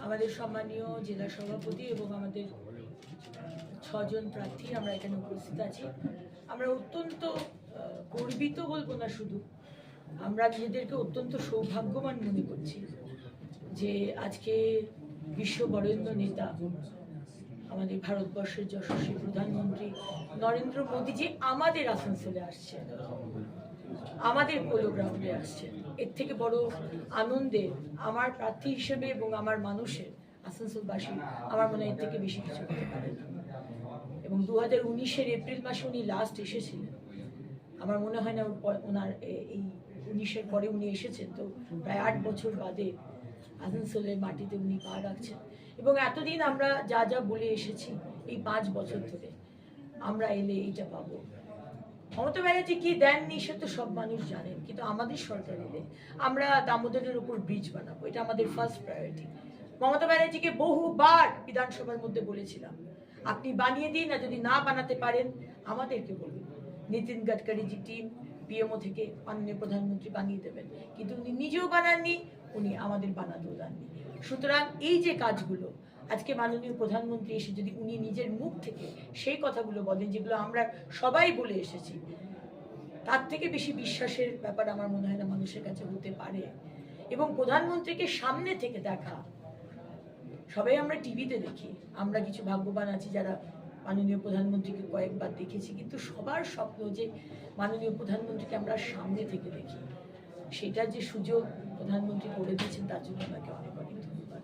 আমাদের সম্মানীয় জেলা সভাপতি এবং আমাদের 6 জন প্রার্থী আমরা এখানে উপস্থিত আছি। আমরা অত্যন্ত গর্বিত বলবো না, শুধু আমরা নিজেদেরকে অত্যন্ত সৌভাগ্যবান মনে করছি যে আজকে বিশ্ব বরেণ্য নেতা আমাদের ভারতবর্ষের যশস্বী প্রধানমন্ত্রী নরেন্দ্র মোদীজি আমাদের আসানসোলে আসছেন, আমাদের পোলো গ্রাউন্ডে আসছেন। এর থেকে বড় আনন্দের আমার প্রার্থী হিসেবে এবং আমার মানুষের, আসানসোলবাসী, আমার মনে হয় এর থেকে বেশি কিছু হতে পারে না। এবং 2019-এর এপ্রিল মাসে উনি লাস্ট এসেছিলেন। আমার মনে হয় না ওনার এই 19-এর পরে উনি এসেছেন, তো প্রায় 8 বছর বাদে আসানসোলের মাটিতে উনি পা রাখছেন। এবং এতদিন আমরা যা যা বলে এসেছি, এই 5 বছর ধরে আমরা এলে এইটা পাবো। মমতা ব্যানার্জি কি দেননি সে তো সব মানুষ জানেন, কিন্তু আমাদের সরকার এলে আমরা দামোদরের উপর ব্রিজ বানাবো, এটা আমাদের ফার্স্ট প্রায়োরিটি। মমতা ব্যানার্জিকে বহুবার বিধানসভার মধ্যে বলেছিলাম, আপনি বানিয়ে দিন, আর যদি না বানাতে পারেন আমাদেরকে বলুন। নীতিন গাডকারিজি টিম পিএমও থেকে মাননীয় প্রধানমন্ত্রী বানিয়ে দেবেন, কিন্তু উনি নিজেও বানাননি, উনি আমাদের বানাতেও দেননি। সুতরাং এই যে কাজগুলো আজকে মাননীয় প্রধানমন্ত্রী এসে যদি উনি নিজের মুখ থেকে সেই কথাগুলো বলেন যেগুলো আমরা সবাই বলে এসেছি, তার থেকে বেশি বিশ্বাসের ব্যাপার আমার মনে হয় না মানুষের কাছে হতে পারে। এবং প্রধানমন্ত্রীকে সামনে থেকে দেখা, সবাই আমরা টিভিতে দেখি, আমরা কিছু ভাগ্যবান আছি যারা মাননীয় প্রধানমন্ত্রীকে কয়েকবার দেখেছি, কিন্তু সবার স্বপ্ন যে মাননীয় প্রধানমন্ত্রীকে আমরা সামনে থেকে দেখি। সেটার যে সুযোগ প্রধানমন্ত্রী করে দিয়েছেন, তার জন্য ওনাকে অনেক অনেক ধন্যবাদ।